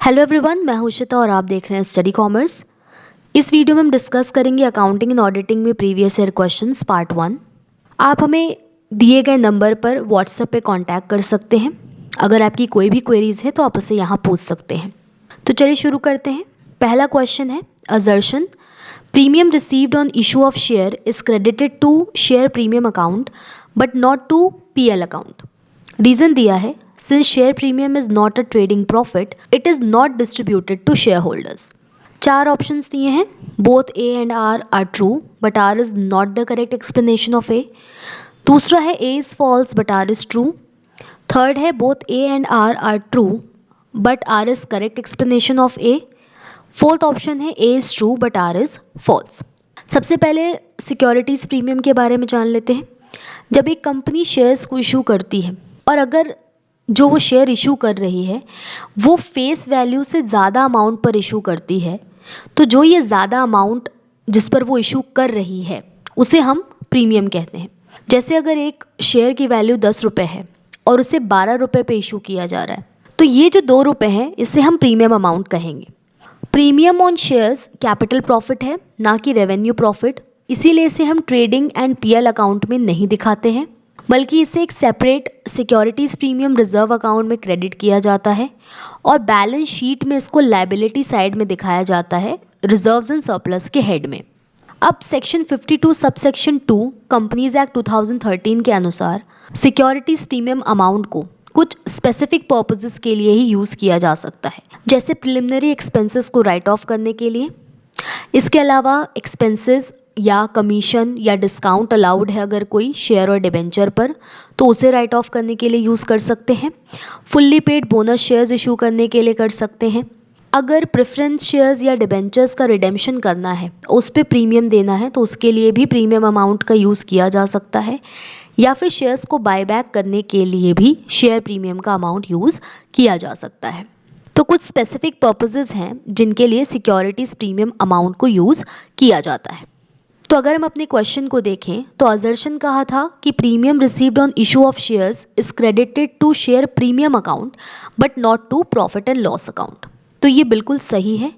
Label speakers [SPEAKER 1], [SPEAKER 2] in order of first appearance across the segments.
[SPEAKER 1] Hello everyone, मैं हूं उषिता और आप देख रहे हैं स्टडी कॉमर्स। इस वीडियो में हम डिस्कस करेंगे अकाउंटिंग एंड ऑडिटिंग में प्रीवियस ईयर क्वेश्चंस पार्ट 1। आप हमें दिए गए नंबर पर व्हाट्सएप पे कांटेक्ट कर सकते हैं। अगर आपकी कोई भी क्वेरीज है तो आप उसे यहाँ पूछ सकते हैं। तो चलिए शुरू करते हैं। पहला क्वेश्चन है assertion, premium received on issue of share is credited to share premium account but not to PL account. Reason दिया है, since share premium is not a trading profit, it is not distributed to shareholders. चार options दिए हैं, both A and R are true but R is not the correct explanation of A. दूसरा है A is false but R is true. Third है both A and R are true but R is correct explanation of A. Fourth option है A is true but R is false. सबसे पहले securities premium के बारे में जान लेते हैं। जब एक कंपनी शेयर्स को इशू करती है और अगर जो वो शेयर इशू कर रही है वो फेस वैल्यू से ज़्यादा अमाउंट पर इशू करती है, तो जो ये ज़्यादा अमाउंट जिस पर वो इशू कर रही है उसे हम प्रीमियम कहते हैं। जैसे अगर एक शेयर की वैल्यू 10 रुपये है और उसे 12 रुपये पे इशू किया जा रहा है, तो ये जो 2 रुपये हैं इसे हम प्रीमियम अमाउंट कहेंगे। Premium on shares capital profit है, ना कि रेवेन्यू प्रॉफिट, इसीलिए इसे हम ट्रेडिंग एंड पीएल अकाउंट में नहीं दिखाते हैं, बल्कि इसे एक separate securities premium reserve account में क्रेडिट किया जाता है और बैलेंस शीट में इसको लायबिलिटी साइड में दिखाया जाता है रिजर्व्स एंड सरप्लस के हेड में। अब section 52 sub section 2 companies act 2013 के अनुसार सिक्योरिटीज़ प्रीमियम अमाउंट को कुछ स्पेसिफिक पर्पसेस के लिए ही यूज़ किया जा सकता है, जैसे प्रिलिमिनरी एक्सपेंसेस को राइट ऑफ करने के लिए। इसके अलावा एक्सपेंसेस या कमीशन या डिस्काउंट अलाउड है अगर कोई शेयर और डिबेंचर पर, तो उसे राइट ऑफ करने के लिए यूज़ कर सकते हैं। Fully paid bonus shares issue करने के लिए कर सकते हैं। अगर प्रेफरेंस शेयर्स या डिबेंचर्स का रिडेम्पशन करना है, उस पर प्रीमियम देना है, तो उसके लिए भी प्रीमियम अमाउंट का यूज़ किया जा सकता है। या फिर शेयर्स को बायबैक करने के लिए भी शेयर प्रीमियम का अमाउंट यूज़ किया जा सकता है। तो कुछ स्पेसिफिक पर्पसेस हैं जिनके लिए सिक्योरिटीज़ प्रीमियम अमाउंट को यूज़ किया जाता है। तो अगर हम अपने क्वेश्चन को देखें तो असर्शन कहा था कि premium received on issue of shares is credited to share premium account but not to profit and loss account. तो ये बिल्कुल सही है,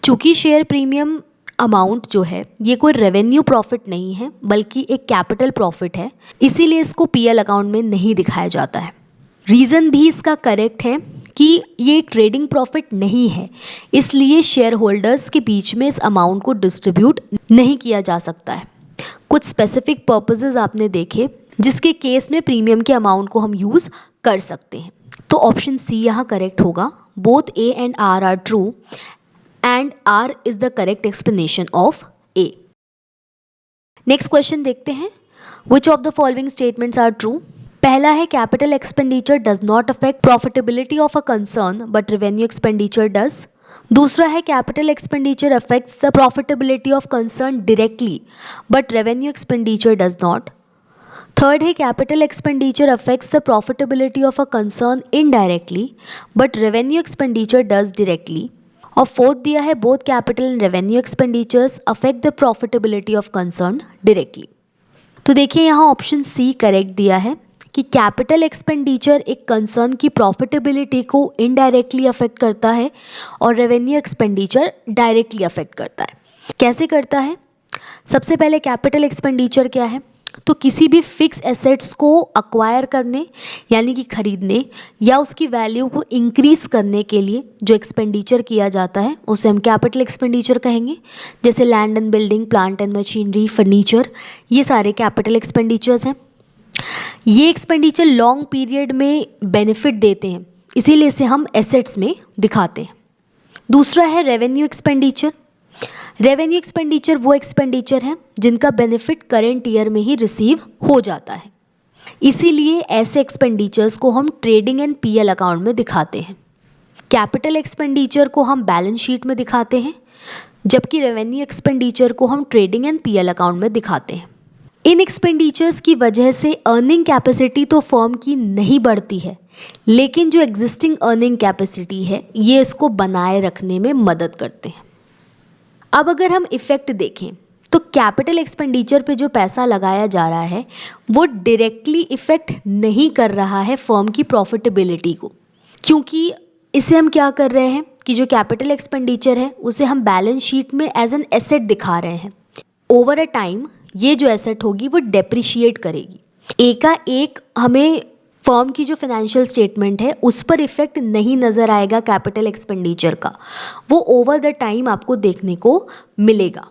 [SPEAKER 1] चूँकि शेयर प्रीमियम अमाउंट जो है ये कोई रेवेन्यू प्रॉफिट नहीं है बल्कि एक कैपिटल प्रॉफिट है, इसीलिए इसको पीएल अकाउंट में नहीं दिखाया जाता है। रीज़न भी इसका करेक्ट है कि ये एक ट्रेडिंग प्रॉफिट नहीं है, इसलिए शेयर होल्डर्स के बीच में इस अमाउंट को डिस्ट्रीब्यूट नहीं किया जा सकता है। कुछ स्पेसिफिक पर्पसेस आपने देखे जिसके केस में प्रीमियम के अमाउंट को हम यूज़ कर सकते हैं। तो ऑप्शन सी यहाँ करेक्ट होगा, both A and R are true and R is the correct explanation of A. Next question देखते हैं, which of the following statements are true. पहला है capital expenditure does not affect profitability of a concern but revenue expenditure does. दूसरा है capital expenditure affects the profitability of concern directly but revenue expenditure does not. Third है capital expenditure affects the profitability of a concern indirectly but revenue expenditure does directly. और fourth दिया है both capital and revenue expenditures affect the profitability of concern directly. तो देखिए यहाँ option C correct दिया है कि कैपिटल एक्सपेंडिचर एक कंसर्न की प्रॉफिटेबिलिटी को इनडायरेक्टली अफेक्ट करता है और रेवेन्यू एक्सपेंडिचर डायरेक्टली अफेक्ट करता है। कैसे करता है? सबसे पहले कैपिटल एक्सपेंडिचर क्या है? तो किसी भी फिक्स एसेट्स को अक्वायर करने यानी कि खरीदने या उसकी वैल्यू को इंक्रीज करने के लिए जो एक्सपेंडिचर किया जाता है उसे हम कैपिटल एक्सपेंडिचर कहेंगे। जैसे land and building, plant and machinery, furniture, ये सारे कैपिटल एक्सपेंडिचर्स हैं। ये एक्सपेंडिचर लॉन्ग पीरियड में बेनिफिट देते हैं, इसीलिए इसे हम एसेट्स में दिखाते हैं। दूसरा है रेवेन्यू एक्सपेंडिचर। रेवेन्यू एक्सपेंडिचर वो एक्सपेंडिचर है जिनका बेनिफिट करेंट ईयर में ही रिसीव हो जाता है, इसीलिए ऐसे एक्सपेंडिचर्स को हम ट्रेडिंग एंड पीएल अकाउंट में दिखाते हैं। कैपिटल एक्सपेंडिचर को हम बैलेंस शीट में दिखाते हैं, जबकि रेवेन्यू एक्सपेंडिचर को हम ट्रेडिंग एंड पीएल अकाउंट में दिखाते हैं। इन एक्सपेंडिचर्स की वजह से अर्निंग कैपेसिटी तो फर्म की नहीं बढ़ती है, लेकिन जो एग्जिस्टिंग अर्निंग कैपेसिटी है ये इसको बनाए रखने में मदद करते हैं। अब अगर हम इफ़ेक्ट देखें तो कैपिटल एक्सपेंडिचर पे जो पैसा लगाया जा रहा है वो डायरेक्टली इफ़ेक्ट नहीं कर रहा है फर्म की प्रॉफिटेबिलिटी को, क्योंकि इसे हम क्या कर रहे हैं, कि जो कैपिटल एक्सपेंडिचर है उसे हम बैलेंस शीट में एज एन एसेट दिखा रहे हैं। ओवर अ टाइम ये जो एसेट होगी वो डेप्रिशिएट करेगी। एकाएक हमें फर्म की जो फाइनेंशियल स्टेटमेंट है उस पर इफेक्ट नहीं नज़र आएगा कैपिटल एक्सपेंडिचर का, वो ओवर द टाइम आपको देखने को मिलेगा।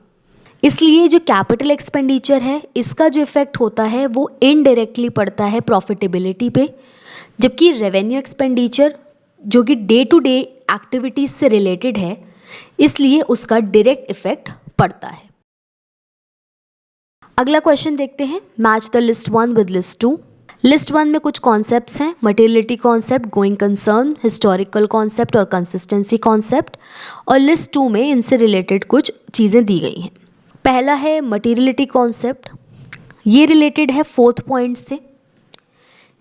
[SPEAKER 1] इसलिए जो कैपिटल एक्सपेंडिचर है इसका जो इफेक्ट होता है वो इनडायरेक्टली पड़ता है प्रॉफिटेबिलिटी पे, जबकि रेवेन्यू एक्सपेंडिचर जो कि डे टू डे एक्टिविटीज से रिलेटेड है इसलिए उसका डायरेक्ट इफेक्ट पड़ता है। अगला क्वेश्चन देखते हैं, match the list 1 with list 2। List 1 में कुछ कॉन्सेप्ट्स हैं, materiality concept, going concern, historical concept और कंसिस्टेंसी कॉन्सेप्ट, और लिस्ट 2 में इनसे रिलेटेड कुछ चीज़ें दी गई हैं। पहला है मटेरियलिटी कॉन्सेप्ट, ये रिलेटेड है 4th पॉइंट से,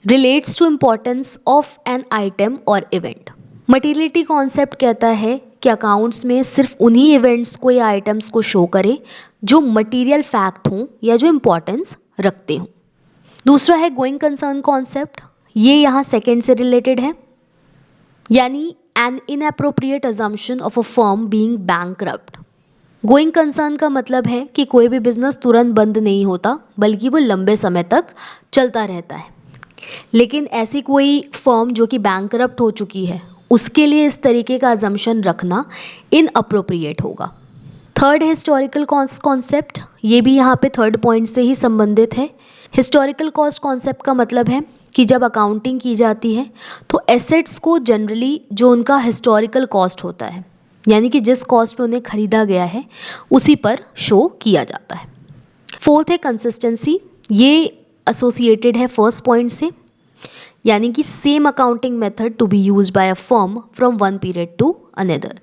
[SPEAKER 1] relates to importance of an item और इवेंट। मटेरियलिटी कॉन्सेप्ट कहता है कि अकाउंट्स में सिर्फ उन्हीं इवेंट्स को या आइटम्स को शो करें जो मटेरियल फैक्ट हों या जो इम्पोर्टेंस रखते हों। दूसरा है गोइंग कंसर्न कॉन्सेप्ट, ये यहाँ सेकेंड से रिलेटेड है, यानी an inappropriate assumption of a firm being bankrupt. Going concern का मतलब है कि कोई भी बिजनेस तुरंत बंद नहीं होता बल्कि वो लंबे समय तक चलता रहता है, लेकिन ऐसी कोई फर्म जो कि बैंकरप्ट हो चुकी है उसके लिए इस तरीके का अजम्पशन रखना इनअप्रोप्रिएट होगा। थर्ड है हिस्टोरिकल कॉस्ट कॉन्सेप्ट, ये भी यहाँ पे 3rd पॉइंट से ही संबंधित है। हिस्टोरिकल कॉस्ट कॉन्सेप्ट का मतलब है कि जब अकाउंटिंग की जाती है तो एसेट्स को जनरली जो उनका हिस्टोरिकल कॉस्ट होता है, यानी कि जिस कॉस्ट पे उन्हें खरीदा गया है उसी पर शो किया जाता है। 4th है कंसिस्टेंसी, ये एसोसिएटेड है 1st पॉइंट से, यानी कि same accounting method to be used by a firm from one period to another.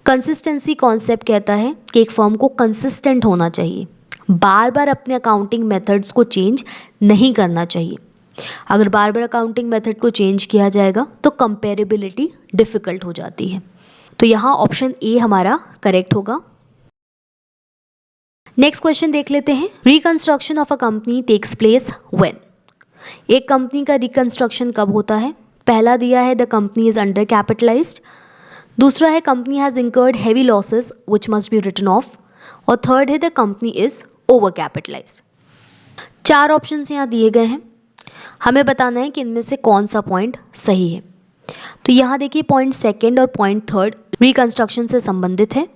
[SPEAKER 1] Consistency concept कहता है कि एक फर्म को कंसिस्टेंट होना चाहिए, बार बार अपने अकाउंटिंग मेथड्स को चेंज नहीं करना चाहिए। अगर बार बार अकाउंटिंग मेथड को चेंज किया जाएगा तो कंपेरेबिलिटी डिफ़िकल्ट हो जाती है। तो यहाँ ऑप्शन ए हमारा करेक्ट होगा। नेक्स्ट क्वेश्चन देख लेते हैं, reconstruction of a company takes place when. एक कंपनी का रिकंस्ट्रक्शन कब होता है? पहला दिया है the company is undercapitalized, दूसरा है company has incurred heavy losses which must be written off, और थर्ड है the company is overcapitalized. 4 options यहाँ दिए गए हैं, हमें बताना है कि इनमें से कौन सा पॉइंट सही है। तो यहाँ देखिए पॉइंट 2nd और पॉइंट 3rd रिकंस्ट्रक्शन से संबंधित है।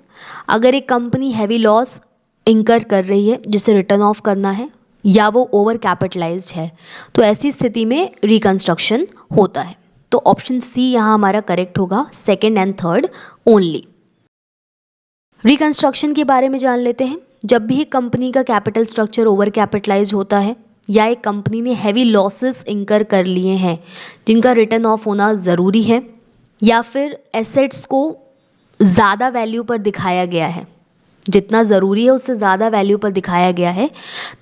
[SPEAKER 1] अगर एक कंपनी हैवी लॉस इंकर कर रही है जिसे रिटर्न ऑफ करना है या वो ओवर कैपिटलाइज्ड है तो ऐसी स्थिति में रिकंस्ट्रक्शन होता है। तो ऑप्शन सी यहाँ हमारा करेक्ट होगा, 2nd and 3rd only. Reconstruction के बारे में जान लेते हैं। जब भी कंपनी का कैपिटल स्ट्रक्चर ओवर कैपिटलाइज होता है या एक कंपनी ने हैवी लॉसेस इंकर कर लिए हैं जिनका रिटर्न ऑफ होना ज़रूरी है, या फिर एसेट्स को ज़्यादा वैल्यू पर दिखाया गया है, जितना ज़रूरी है उससे ज़्यादा वैल्यू पर दिखाया गया है,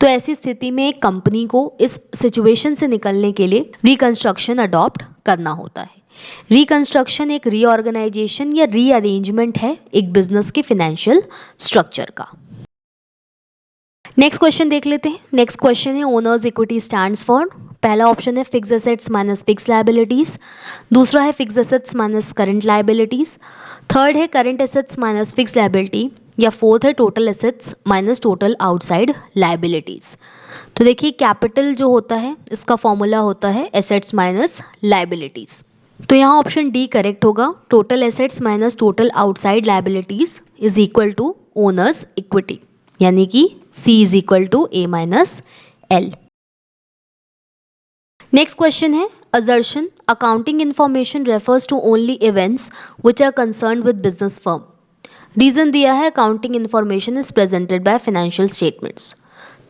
[SPEAKER 1] तो ऐसी स्थिति में एक कंपनी को इस सिचुएशन से निकलने के लिए रिकंस्ट्रक्शन अडॉप्ट करना होता है। रिकंस्ट्रक्शन एक रीऑर्गेनाइजेशन या रीअरेंजमेंट है एक बिजनेस के फाइनेंशियल स्ट्रक्चर का। नेक्स्ट क्वेश्चन देख लेते हैं। नेक्स्ट क्वेश्चन है ओनर्स इक्विटी स्टैंड्स फॉर। पहला ऑप्शन है fix assets minus fix liabilities, दूसरा है fix assets minus current liabilities, third है current assets minus fix liability, या फोर्थ है total assets minus total outside liabilities. तो देखिए कैपिटल जो होता है इसका फॉर्मूला होता है एसेट्स माइनस लायबिलिटीज, तो यहाँ ऑप्शन डी करेक्ट होगा। Total assets minus total outside liabilities is equal to owner's equity, यानी कि C is equal to A minus L। Next question है assertion accounting information refers to only events which are concern with business firm. Reason दिया है accounting information is presented by financial statements.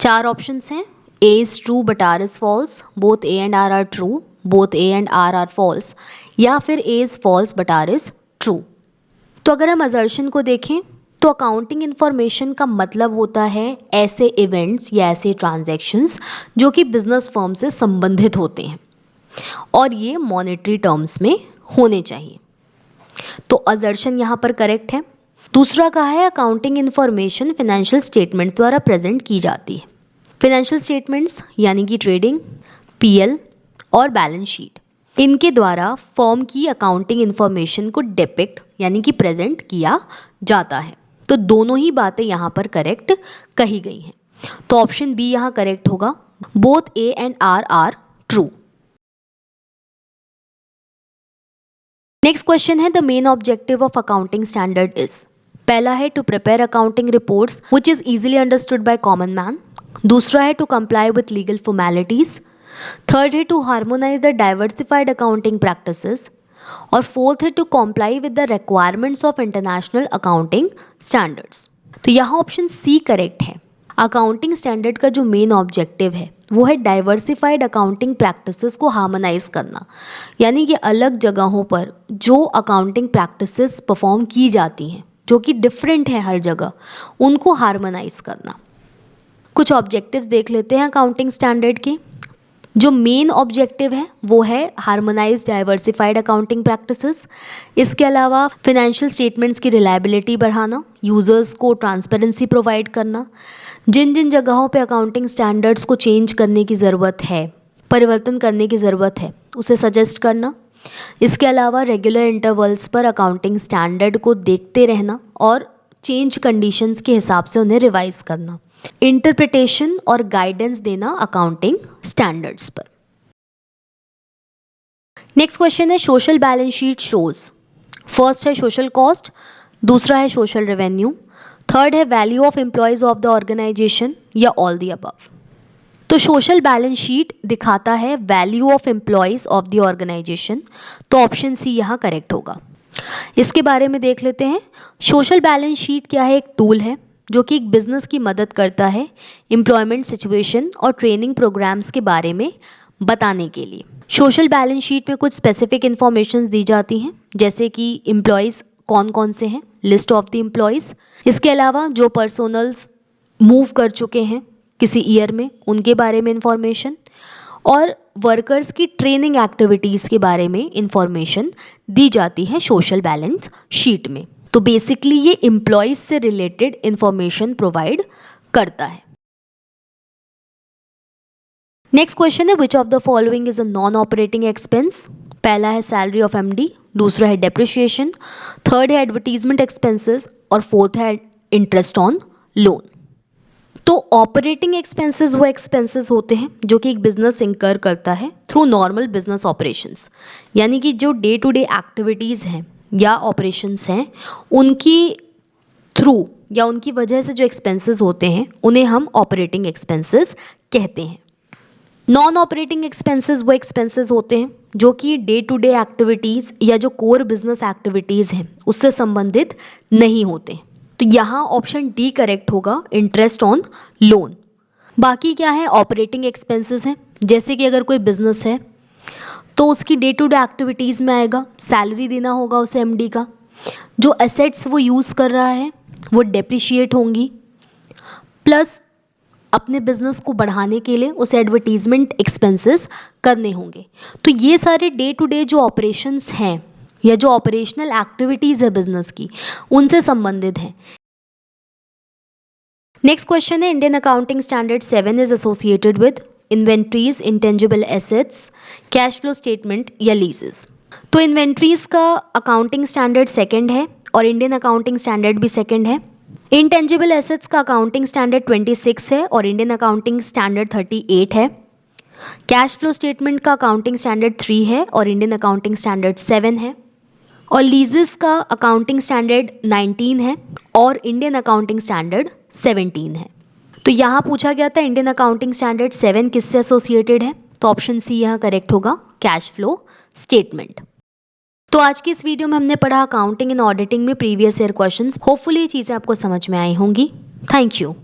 [SPEAKER 1] 4 options हैं, A is true but R is false, both A and R are true, both A and R are false, या फिर A is false but R is true. तो अगर हम assertion को देखें तो accounting information का मतलब होता है ऐसे इवेंट्स या ऐसे ट्रांजैक्शंस जो कि बिजनेस फर्म से संबंधित होते हैं और ये मॉनेटरी टर्म्स में होने चाहिए। तो असर्शन यहाँ पर करेक्ट है। दूसरा कहा है अकाउंटिंग इंफॉर्मेशन फाइनेंशियल स्टेटमेंट्स द्वारा प्रेजेंट की जाती है। फाइनेंशियल स्टेटमेंट्स यानी कि ट्रेडिंग, पीएल और बैलेंस शीट, इनके द्वारा फर्म की अकाउंटिंग इंफॉर्मेशन को डिपिक्ट यानी कि प्रेजेंट किया जाता है। तो दोनों ही बातें यहाँ पर करेक्ट कही गई हैं। तो ऑप्शन बी यहाँ करेक्ट होगा। Both A and R true. Next question है the main objective of accounting standard is. पहला है to prepare accounting reports which is easily understood by common man. दूसरा है to comply with legal formalities. Third है to harmonise the diversified accounting practices. और fourth है to comply with the requirements of international accounting standards. तो यहाँ option C correct है। Accounting standard का जो मेन ऑब्जेक्टिव है वो है डाइवर्सिफाइड अकाउंटिंग प्रैक्टिसेस को हार्मोनाइज करना, यानी कि अलग जगहों पर जो अकाउंटिंग प्रैक्टिसेस परफॉर्म की जाती हैं जो कि डिफरेंट है हर जगह, उनको हार्मोनाइज करना। कुछ ऑब्जेक्टिव्स देख लेते हैं अकाउंटिंग स्टैंडर्ड के। जो मेन ऑब्जेक्टिव है वो है हार्मोनाइज डाइवर्सिफाइड अकाउंटिंग प्रैक्टिसेस। इसके अलावा फिनेंशियल स्टेटमेंट्स की रिलायबिलिटी बढ़ाना, यूजर्स को ट्रांसपेरेंसी प्रोवाइड करना, जिन जिन जगहों पे अकाउंटिंग स्टैंडर्ड्स को चेंज करने की ज़रूरत है, परिवर्तन करने की ज़रूरत है, उसे सजेस्ट करना। इसके अलावा रेगुलर इंटरवल्स पर अकाउंटिंग स्टैंडर्ड को देखते रहना और चेंज कंडीशंस के हिसाब से उन्हें रिवाइज करना। इंटरप्रिटेशन और गाइडेंस देना अकाउंटिंग स्टैंडर्ड्स पर। नेक्स्ट क्वेश्चन है social balance sheet shows. First है सोशल कॉस्ट, दूसरा है सोशल रेवेन्यू, थर्ड है value of employees of the organisation या ऑल द अबव। तो सोशल बैलेंस शीट दिखाता है value of employees of the organisation, तो ऑप्शन सी यहाँ करेक्ट होगा। इसके बारे में देख लेते हैं। सोशल बैलेंस शीट क्या है? एक टूल है जो कि एक बिजनेस की मदद करता है एम्प्लॉयमेंट सिचुएशन और ट्रेनिंग प्रोग्राम्स के बारे में बताने के लिए। सोशल बैलेंस शीट में कुछ स्पेसिफिक इन्फॉर्मेशन दी जाती हैं, जैसे कि एम्प्लॉयज़ कौन कौन से हैं, लिस्ट ऑफ द एम्प्लॉयज़। इसके अलावा जो पर्सनल्स मूव कर चुके हैं किसी ईयर में उनके बारे में इंफॉर्मेशन, और वर्कर्स की ट्रेनिंग एक्टिविटीज़ के बारे में इंफॉर्मेशन दी जाती है सोशल बैलेंस शीट में। तो बेसिकली ये एम्प्लॉयज़ से रिलेटेड इंफॉर्मेशन प्रोवाइड करता है। नेक्स्ट क्वेश्चन है विच of the following is a non operating expense. पहला है सैलरी ऑफ एमडी, दूसरा है डेप्रिशिएशन, थर्ड है एडवर्टीजमेंट एक्सपेंसेस और फोर्थ है इंटरेस्ट ऑन लोन। तो ऑपरेटिंग एक्सपेंसेस वो एक्सपेंसेस होते हैं जो कि एक बिजनेस इंकर करता है थ्रू नॉर्मल बिजनेस ऑपरेशंस, यानी कि जो डे टू डे एक्टिविटीज़ हैं या ऑपरेशंस हैं उनकी थ्रू या उनकी वजह से जो एक्सपेंसेस होते हैं उन्हें हम ऑपरेटिंग एक्सपेंसेस कहते हैं। नॉन ऑपरेटिंग एक्सपेंसेस वो एक्सपेंसेस होते हैं जो कि डे टू डे एक्टिविटीज़ या जो कोर बिजनेस एक्टिविटीज़ हैं उससे संबंधित नहीं होते। तो यहाँ ऑप्शन डी करेक्ट होगा, इंटरेस्ट ऑन लोन। बाकी क्या है? ऑपरेटिंग एक्सपेंसेस हैं, जैसे कि अगर कोई बिजनेस है तो उसकी डे टू डे एक्टिविटीज़ में आएगा, सैलरी देना होगा उसे एमडी का, जो एसेट्स वो यूज़ कर रहा है वो डेप्रिशिएट होंगी, प्लस अपने बिजनेस को बढ़ाने के लिए उसे एडवर्टीजमेंट एक्सपेंसेस करने होंगे। तो ये सारे डे टू डे जो ऑपरेशंस हैं या जो ऑपरेशनल एक्टिविटीज़ है बिजनेस की उनसे संबंधित हैं। नेक्स्ट क्वेश्चन है Indian accounting standard 7 is associated with inventories, intangible assets, cash flow statement या लीजेस। तो इन्वेंट्रीज का अकाउंटिंग स्टैंडर्ड सेकंड है और इंडियन अकाउंटिंग स्टैंडर्ड भी सेकंड है। इंटेंजिबल एसेट्स का अकाउंटिंग स्टैंडर्ड 26 है और इंडियन अकाउंटिंग स्टैंडर्ड 38 है। कैश फ्लो स्टेटमेंट का अकाउंटिंग स्टैंडर्ड 3 है और इंडियन अकाउंटिंग स्टैंडर्ड 7 है। और लीजेस का अकाउंटिंग स्टैंडर्ड 19 है और इंडियन अकाउंटिंग स्टैंडर्ड 17 है। तो यहाँ पूछा गया था इंडियन अकाउंटिंग स्टैंडर्ड 7 किससे एसोसिएटेड है, तो ऑप्शन सी यहाँ करेक्ट होगा, कैश फ्लो स्टेटमेंट। तो आज की इस वीडियो में हमने पढ़ा अकाउंटिंग एंड ऑडिटिंग में प्रीवियस ईयर क्वेश्चंस। होपफुली ये चीज़ें आपको समझ में आई होंगी। Thank you.